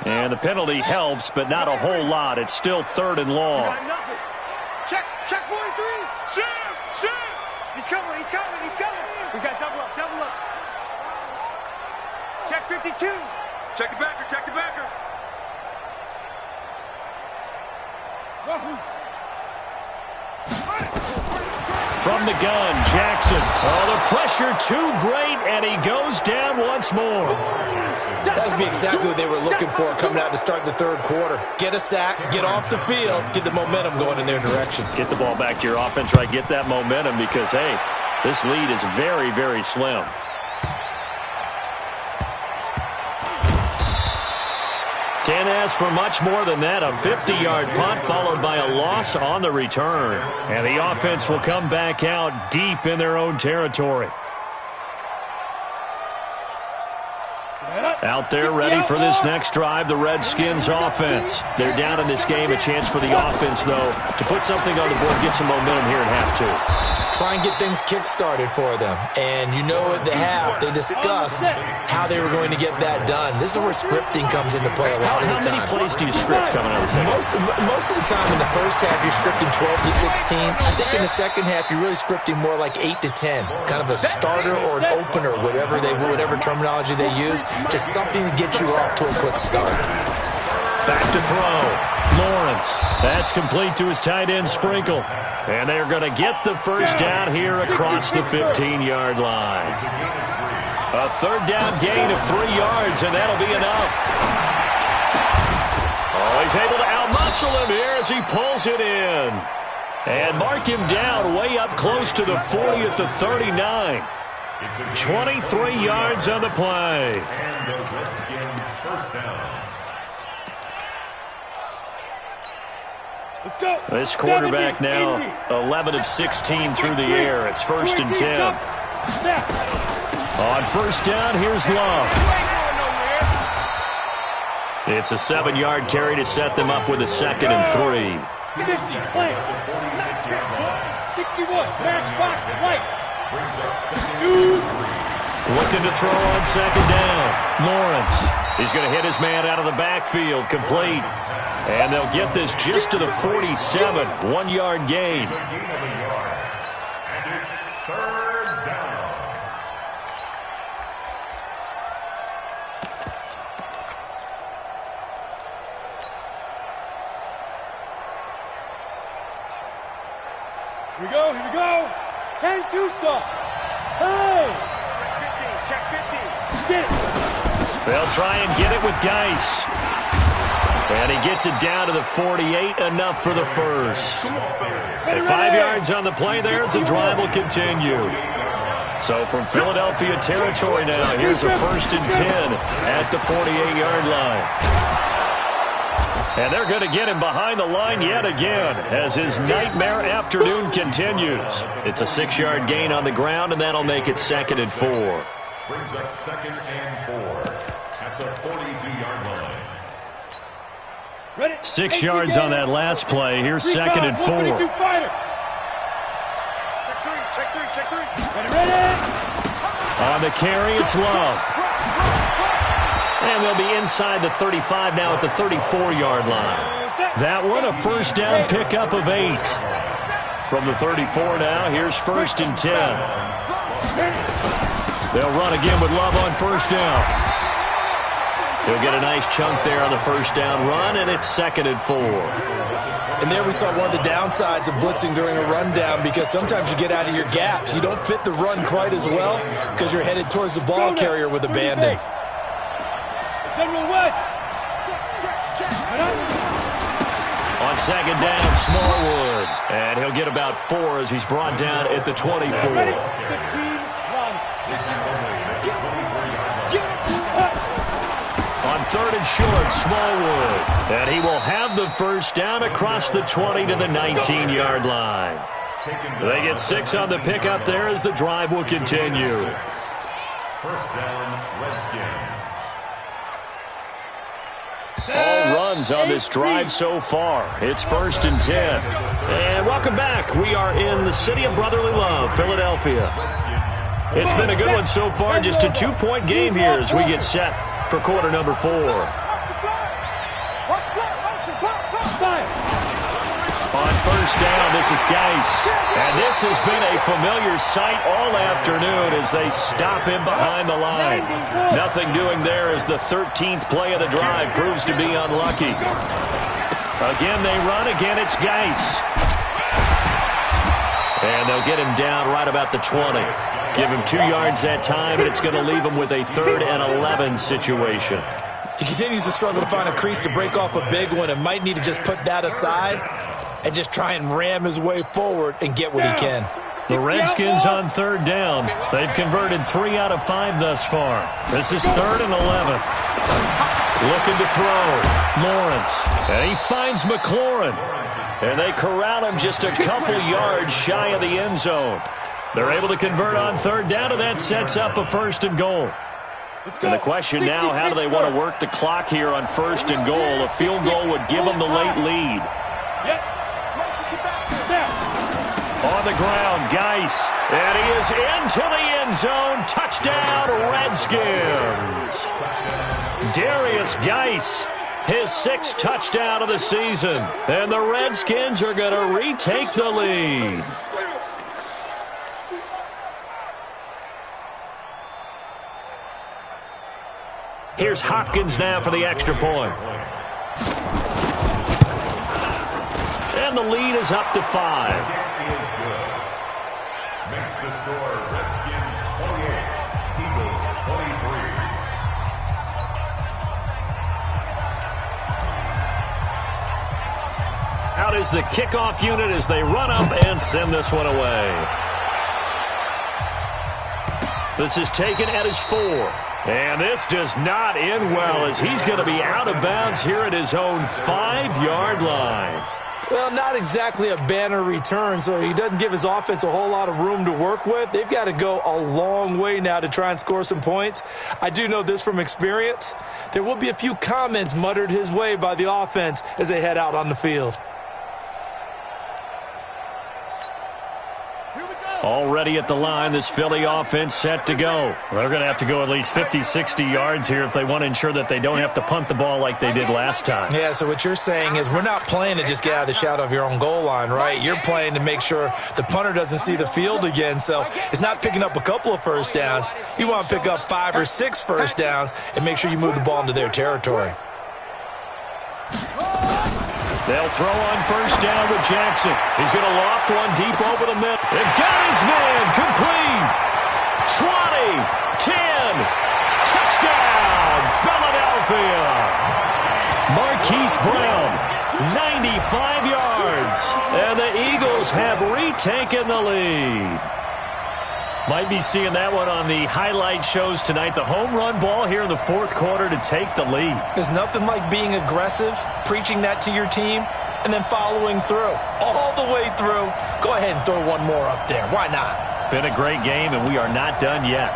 And the penalty helps, but not a whole lot. It's still third and long. Check 43. Shoot. He's coming. We got double up. Check 52. Check the backer. From the gun, Jackson. Oh, the pressure too great, and he goes down once more. That would be exactly what they were looking for coming out to start the third quarter. Get a sack, get off the field, get the momentum going in their direction. Get the ball back to your offense, right? Get that momentum because, hey, this lead is very, very slim. Can't ask for much more than that. A 50-yard punt followed by a loss on the return. And the offense will come back out deep in their own territory. Out there ready for this next drive, the Redskins offense. They're down in this game. A chance for the offense, though, to put something on the board, get some momentum here at half two. Try and get things kick-started for them. And you know at the half, they discussed how they were going to get that done. This is where scripting comes into play a lot of the time. How many plays do you script coming out of the second? Most of the time in the first half, you're scripting 12 to 16. I think in the second half, you're really scripting more like 8 to 10. Kind of a starter or an opener, whatever terminology they use. Just something to get you off to a quick start. Back to throw. Lawrence. That's complete to his tight end, Sprinkle. And they're going to get the first down here across the 15-yard line. A third down gain of 3 yards, and that'll be enough. Oh, he's able to outmuscle him here as he pulls it in. And mark him down way up close to the 40 at the 39. 23 yards on the play. And the Redskins first down. Let's go. This quarterback now 11 of 16 through the air. It's first and 10. On first down, here's Love. It's a 7-yard carry to set them up with a second and 3. 61, matchbox, right. Looking to throw on second down. Lawrence. He's going to hit his man out of the backfield, complete. And they'll get this just to the 47. 1-yard gain. And it's third down. Here we go. 10-2 stop. Hey! Check 15. Get it. They'll try and get it with Geis. And he gets it down to the 48, enough for the first. And 5 yards on the play there as the drive will continue. So from Philadelphia territory now, here's a first and 10 at the 48-yard line. And they're going to get him behind the line yet again as his nightmare afternoon continues. It's a 6-yard gain on the ground, and that'll make it 2nd and 4. Brings up 2nd and 4 at the 42-yard line. 6 yards on that last play. Here's 2nd and 4. Check three. On the carry, it's Love. And they'll be inside the 35 now at the 34-yard line. That one, a first down pickup of 8. From the 34 now, here's 1st and 10. They'll run again with Love on first down. He'll get a nice chunk there on the first down run, and it's 2nd and 4. And there we saw one of the downsides of blitzing during a rundown, because sometimes you get out of your gaps. You don't fit the run quite as well because you're headed towards the ball carrier with abandon. On 2nd down, Smallwood. And he'll get about 4 as he's brought down at the 24. On 3rd and short, Smallwood. And he will have the first down across the 20 to the 19-yard line. They get 6 on the pickup there as the drive will continue. First down, Redskins. All runs on this drive so far. It's 1st and 10. And welcome back. We are in the city of brotherly love, Philadelphia. It's been a good one so far. Just a 2-point game here as we get set for quarter number 4. On first down, this is Geis. And this has been a familiar sight all afternoon as they stop him behind the line. Nothing doing there as the 13th play of the drive proves to be unlucky. Again, they run. Again, it's Geis. And they'll get him down right about the 20. Give him 2 yards that time, and it's going to leave him with a 3rd and 11 situation. He continues to struggle to find a crease to break off a big one and might need to just put that aside and just try and ram his way forward and get what he can. The Redskins on 3rd down. They've converted 3 out of 5 thus far. This is 3rd and 11. Looking to throw. Lawrence. And he finds McLaurin. And they corral him just a couple yards shy of the end zone. They're able to convert on 3rd down, and that sets up a 1st and goal. And the question now, how do they want to work the clock here on 1st and goal? A field goal would give them the late lead. On the ground, Geis. And he is into the end zone. Touchdown, Redskins. Darius Geis, his 6th touchdown of the season. And the Redskins are going to retake the lead. Here's Hopkins now for the extra point. And the lead is up to 5. Makes the score Redskins 28, Eagles 23. Out is the kickoff unit as they run up and send this one away. This is taken at his 4. And this does not end well as he's going to be out of bounds here at his own 5-yard line. Well, not exactly a banner return, so he doesn't give his offense a whole lot of room to work with. They've got to go a long way now to try and score some points. I do know this from experience. There will be a few comments muttered his way by the offense as they head out on the field. Already at the line, this Philly offense set to go. They're going to have to go at least 50, 60 yards here if they want to ensure that they don't have to punt the ball like they did last time. Yeah, so what you're saying is we're not playing to just get out of the shadow of your own goal line, right? You're playing to make sure the punter doesn't see the field again. So it's not picking up a couple of first downs. You want to pick up 5 or 6 first downs and make sure you move the ball into their territory. They'll throw on first down with Jackson. He's going to loft one deep over the middle. They've got his man complete. 20, 10, touchdown, Philadelphia. Marquise Brown, 95 yards. And the Eagles have retaken the lead. Might be seeing that one on the highlight shows tonight. The home run ball here in the fourth quarter to take the lead. There's nothing like being aggressive, preaching that to your team, and then following through. All the way through. Go ahead and throw one more up there. Why not? Been a great game, and we are not done yet.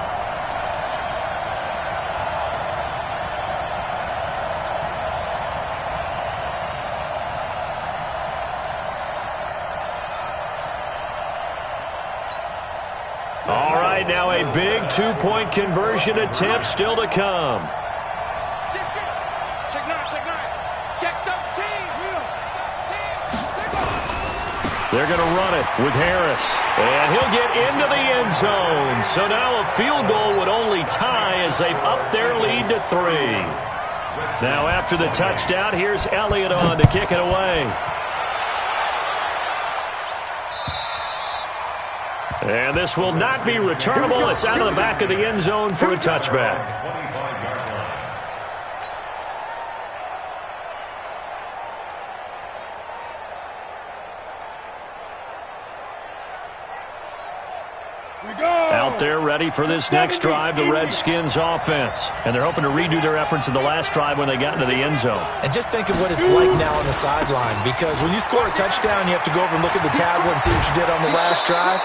All right, now a big two-point conversion attempt still to come. They're going to run it with Harris. And he'll get into the end zone. So now a field goal would only tie as they've upped their lead to 3. Now after the touchdown, here's Elliott on to kick it away. And this will not be returnable. It's out of the back of the end zone for a touchback. Out there ready for this next drive, the Redskins offense. And they're hoping to redo their efforts in the last drive when they got into the end zone. And just think of what it's like now on the sideline, because when you score a touchdown, you have to go over and look at the tablet and see what you did on the last drive.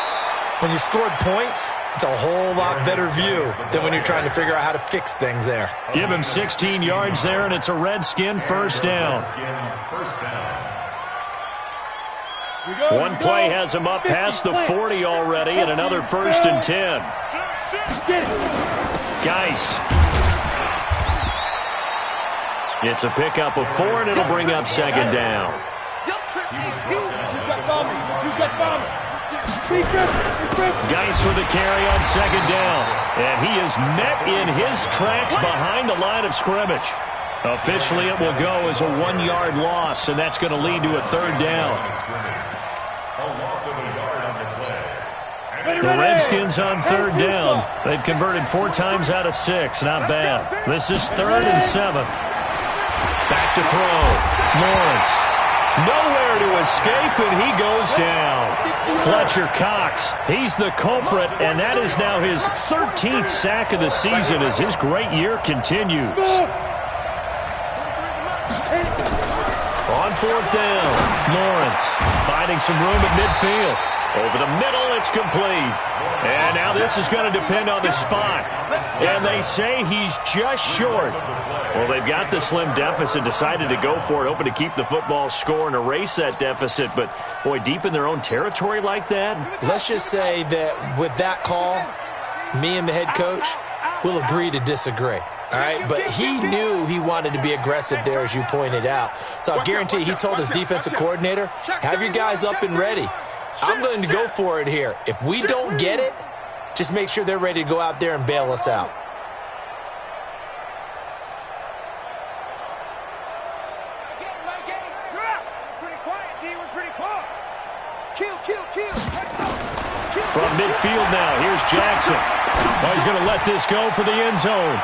When you scored points, it's a whole lot better view than when you're trying to figure out how to fix things there. Give him 16 yards there, and it's a Redskin first down. One play has him up past the 40 already, and another 1st and 10. Geis. It's a pickup of 4, and it'll bring up 2nd down. Geis with the carry on 2nd down. And he is met in his tracks behind the line of scrimmage. Officially, it will go as a 1-yard loss, and that's going to lead to a 3rd down. The Redskins on 3rd down. They've converted 4 times out of 6. Not bad. This is 3rd and 7. Back to throw. Lawrence. Nowhere to escape, and he goes down. Fletcher Cox, he's the culprit, and that is now his 13th sack of the season as his great year continues. On 4th down, Lawrence finding some room at midfield. Over the middle, it's complete. And now this is going to depend on the spot. And they say he's just short. Well, they've got the slim deficit, decided to go for it, hoping to keep the football score and erase that deficit. But, boy, deep in their own territory like that. Let's just say that with that call, me and the head coach will agree to disagree. All right, but he knew he wanted to be aggressive there, as you pointed out. So I guarantee he told his defensive coordinator, have your guys up and ready. I'm going to go for it here. If we don't get it, just make sure they're ready to go out there and bail us out. From midfield now, here's Jackson. Oh, he's going to let this go for the end zone.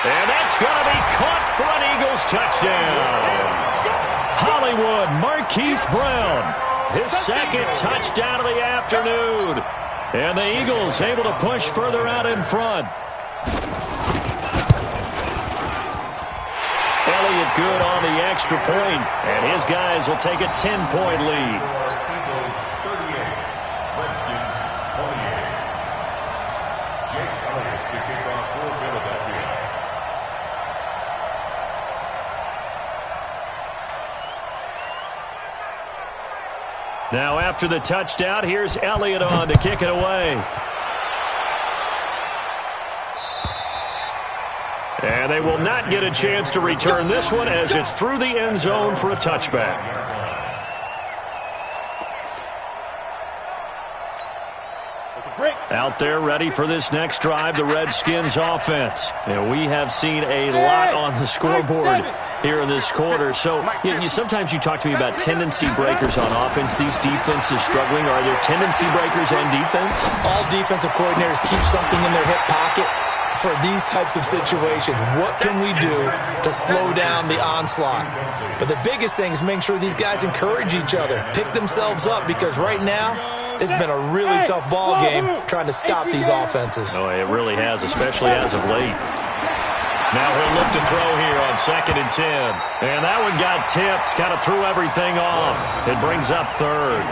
And that's going to be caught for an Eagles touchdown. Hollywood Marquise Brown, his 2nd touchdown of the afternoon. And the Eagles able to push further out in front. Elliott good on the extra point, and his guys will take a 10-point lead. Now after the touchdown, here's Elliott on to kick it away. And they will not get a chance to return this one as it's through the end zone for a touchback. Out there ready for this next drive, the Redskins offense. And we have seen a lot on the scoreboard here in this quarter. So sometimes you talk to me about tendency breakers on offense. These defenses struggling. Are there tendency breakers on defense? All defensive coordinators keep something in their hip pocket for these types of situations. What can we do to slow down the onslaught? But the biggest thing is making sure these guys encourage each other, pick themselves up, because right now It's been a really tough ball game trying to stop these offenses. Oh, it really has, especially as of late. Now he'll look to throw here on 2nd and 10. And that one got tipped, kind of threw everything off. It brings up 3rd.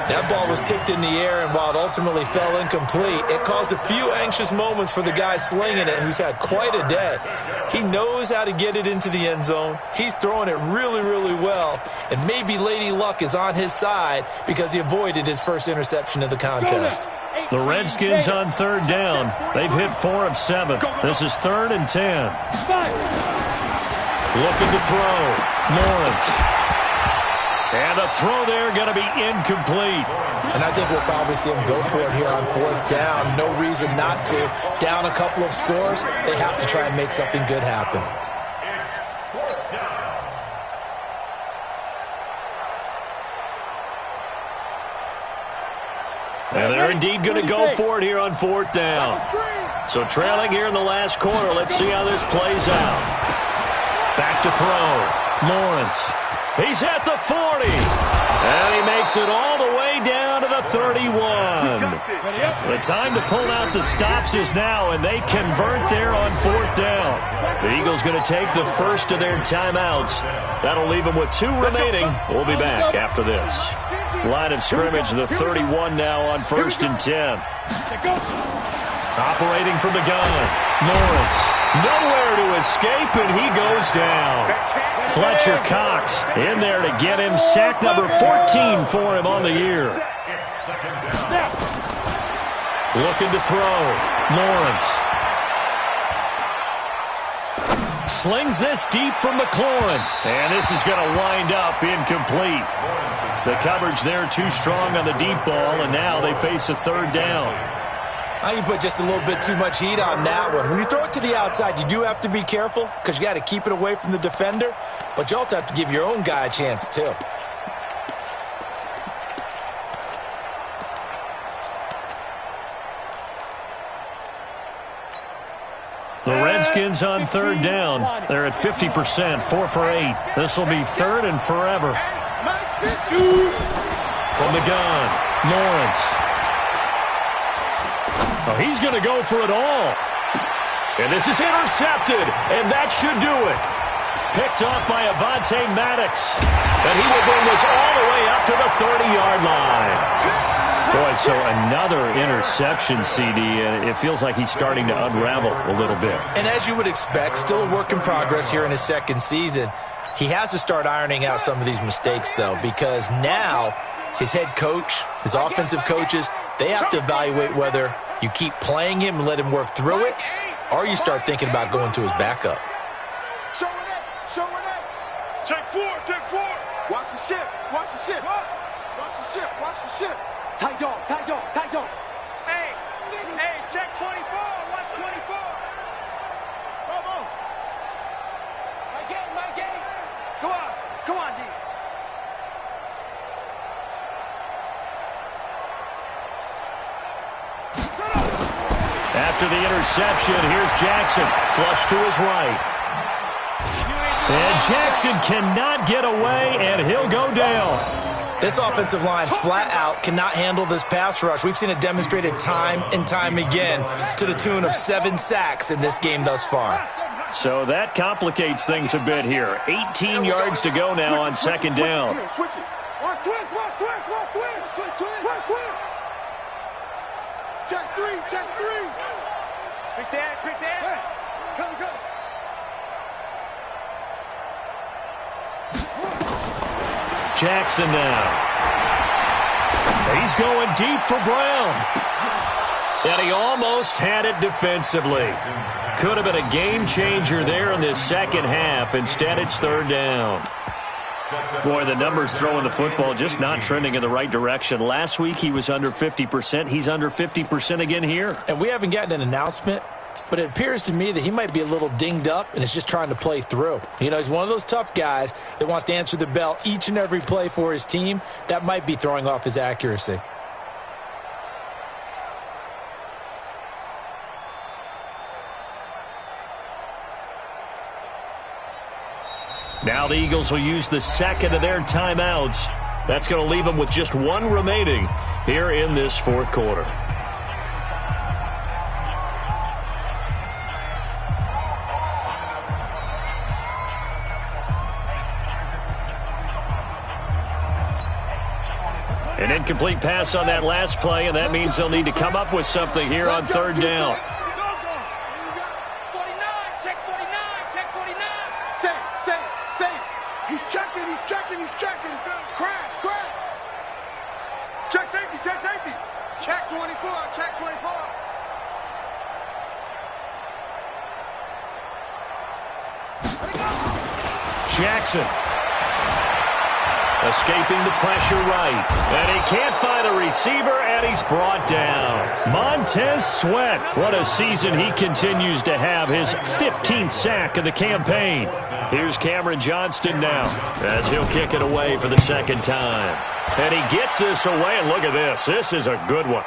That ball was tipped in the air, and while it ultimately fell incomplete, it caused a few anxious moments for the guy slinging it, who's had quite a day. He knows how to get it into the end zone. He's throwing it really, really well, and maybe Lady Luck is on his side because he avoided his first interception of the contest. The Redskins on 3rd down. They've hit 4 of 7. This is 3rd and 10. Looking to throw. Lawrence. And the throw there going to be incomplete. And I think we'll probably see him go for it here on 4th down. No reason not to. Down a couple of scores, they have to try and make something good happen. And they're indeed going to go for it here on 4th down. So trailing here in the last quarter. Let's see how this plays out. Back to throw. Lawrence. He's at the 40. And he makes it all the way down to the 31. The time to pull out the stops is now, and they convert there on 4th down. The Eagles going to take the first of their timeouts. That'll leave them with 2 remaining. We'll be back after this. Line of scrimmage, the 31 now on 1st and 10. Operating from the gun. Lawrence. Nowhere to escape, and he goes down. Fletcher Cox in there to get him. Sack number 14 for him on the year. Looking to throw. Lawrence. Slings this deep from McLaurin. And this is going to wind up incomplete. The coverage there too strong on the deep ball, and now they face a 3rd down. I can put just a little bit too much heat on that one. When you throw it to the outside, you do have to be careful because you got to keep it away from the defender, but you also have to give your own guy a chance too. The Redskins on 3rd down. They're at 50%, 4 for 8. This will be 3rd and forever. From the gun, Lawrence. Oh, he's going to go for it all. And this is intercepted, and that should do it. Picked off by Avonte Maddox. And he will bring this all the way up to the 30-yard line. Boy, so another interception, CD, and it feels like he's starting to unravel a little bit. And as you would expect, still a work in progress here in his 2nd season. He has to start ironing out some of these mistakes, though, because now his head coach, his offensive coaches, they have to evaluate whether you keep playing him and let him work through it, or you start thinking about going to his backup. Show it. Check 4. Watch the ship. Watch the ship. Watch the ship. Tight dog. Hey, check 24. Watch 24. Come on. My game. Come on, D. After the interception, here's Jackson. Flush to his right. And Jackson cannot get away, and he'll go down. This offensive line flat out cannot handle this pass rush. We've seen it demonstrated time and time again to the tune of 7 sacks in this game thus far. So that complicates things a bit here. 18 yards to go now on 2nd down. Switch it. Watch twist. Check 3. Quick dad. Go. Jackson now. He's going deep for Brown. And he almost had it defensively. Could have been a game changer there in this 2nd half. Instead, it's 3rd down. Boy, the numbers throwing the football just not trending in the right direction. Last week, he was under 50%. He's under 50% again here. And we haven't gotten an announcement, but it appears to me that he might be a little dinged up and is just trying to play through. You know, he's one of those tough guys that wants to answer the bell each and every play for his team. That might be throwing off his accuracy. Now the Eagles will use the 2nd of their timeouts. That's going to leave them with just one remaining here in this fourth quarter. An incomplete pass on that last play, and that means they'll need to come up with something here on third down. 49, check 49, check 49. Say. He's checking. Crash. Check safety. Check 24. Jackson. Escaping the pressure right. And he can't find a receiver, and he's brought down. Montez Sweat. What a season he continues to have. His 15th sack of the campaign. Here's Cameron Johnston now as he'll kick it away for the second time. And he gets this away, and look at this. This is a good one.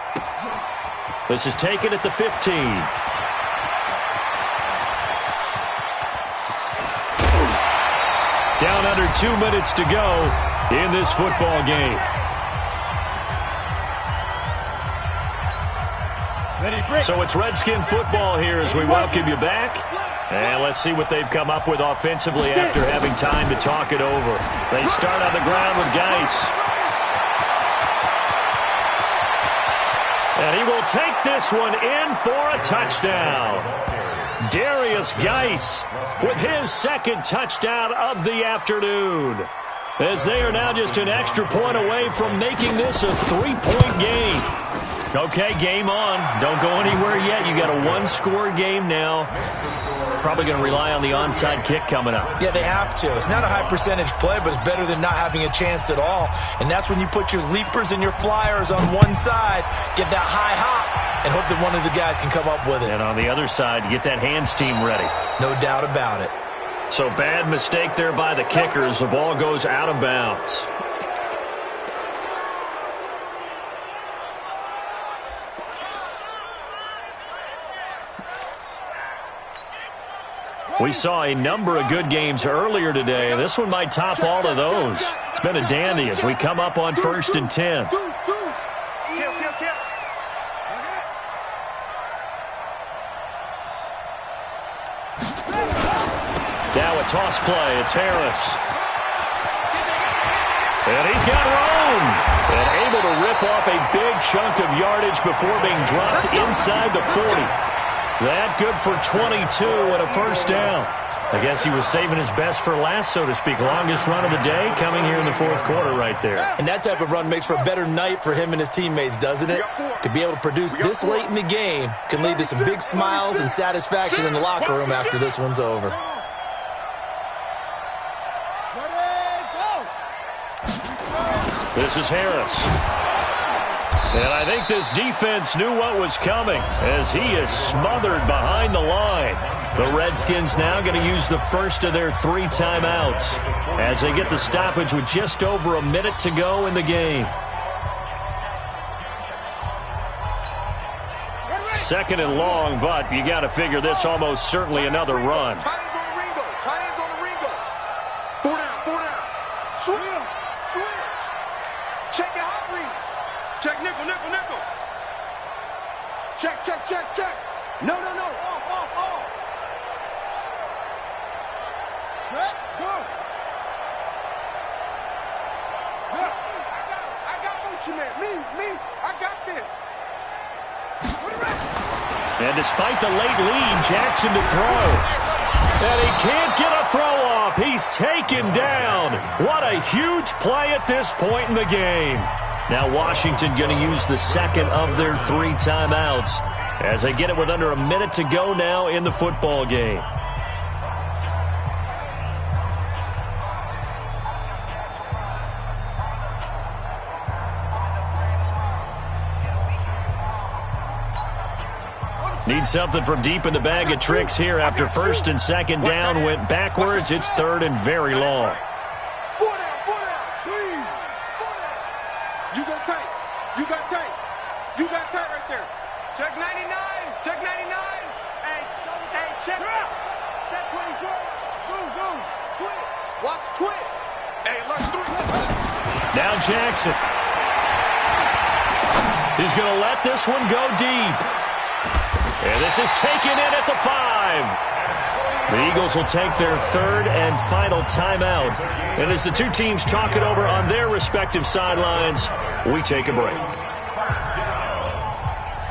This is taken at the 15. Down under 2 minutes to go in this football game. So it's Redskin football here as we welcome you back. And let's see what they've come up with offensively after having time to talk it over. They start on the ground with Geis. And he will take this one in for a touchdown. Darius Geis with his second touchdown of the afternoon, as they are now just an extra point away from making this a 3-point game. Okay, game on. Don't go anywhere yet. You got a one-score game now. Probably going to rely on the onside kick coming up. Yeah, they have to. It's not a high-percentage play, but it's better than not having a chance at all. And that's when you put your leapers and your flyers on one side, get that high hop, and hope that one of the guys can come up with it. And on the other side, get that hands team ready. No doubt about it. So bad mistake there by the kickers. The ball goes out of bounds. We saw a number of good games earlier today. This one might top all of those. It's been a dandy as we come up on 1st and 10. Now a toss play. It's Harris. And he's got room. And able to rip off a big chunk of yardage before being dropped inside the 40. That good for 22 and a first down. I guess he was saving his best for last, so to speak. Longest run of the day coming here in the fourth quarter right there. And that type of run makes for a better night for him and his teammates, doesn't it? To be able to produce this late in the game can lead to some big smiles and satisfaction in the locker room after this one's over. This is Harris. And I think this defense knew what was coming as he is smothered behind the line. The Redskins now going to use the first of their 3 timeouts as they get the stoppage with just over a minute to go in the game. Second and long, but you got to figure this almost certainly another run. Tight ends on the Ringo. 4 down. Switch. Check your hot read. Check nickel. Check. No. Off. Set, go. Look, I got motion man. Me. I got this. And despite the late lead, Jackson to throw. And he can't get a throw off. He's taken down. What a huge play at this point in the game. Now Washington going to use the second of their 3 timeouts as they get it with under a minute to go now in the football game. Need something from deep in the bag of tricks here after first and second down went backwards. It's third and very long. 4 down. Sweet. 4 down. You got tight right there. Check 99. Hey, check. Check 24. Zoom. Twist. Watch twist. Hey, let's 3. Now Jackson. He's going to let this one go deep. And this is taken in at the 5. The Eagles will take their third and final timeout. And as the two teams talk it over on their respective sidelines, we take a break.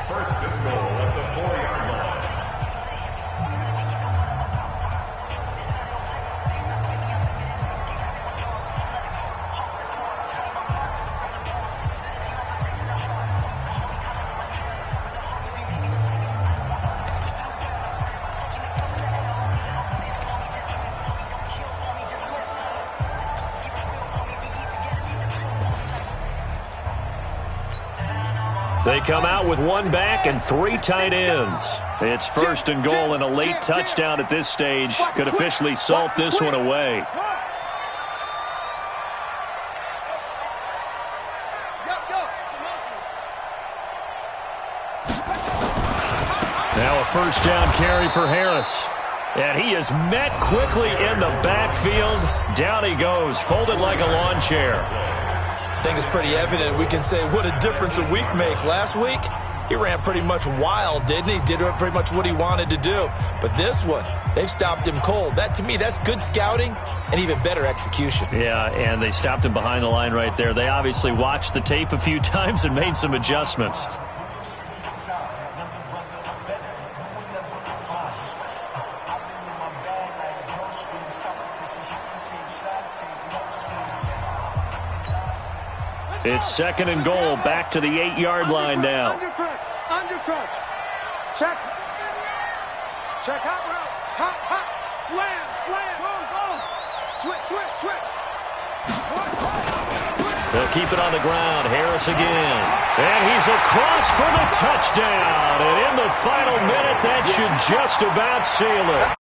First and goal at the 4-yard line. They come out with one back and 3 tight ends. It's first and goal and a late touchdown at this stage could officially salt this one away. Now a first down carry for Harris. And he is met quickly in the backfield. Down he goes, folded like a lawn chair. I think it's pretty evident. We can say what a difference a week makes. Last week, he ran pretty much wild, didn't he? Did pretty much what he wanted to do. But this one, they stopped him cold. That, to me, that's good scouting and even better execution. Yeah, and they stopped him behind the line right there. They obviously watched the tape a few times and made some adjustments. It's second and goal, back to the 8-yard line now. Under crutch. Check. Check, hot route. Hot. Slam. Go. Switch. They'll keep it on the ground. Harris again. And he's across for the touchdown. And in the final minute, that should just about seal it.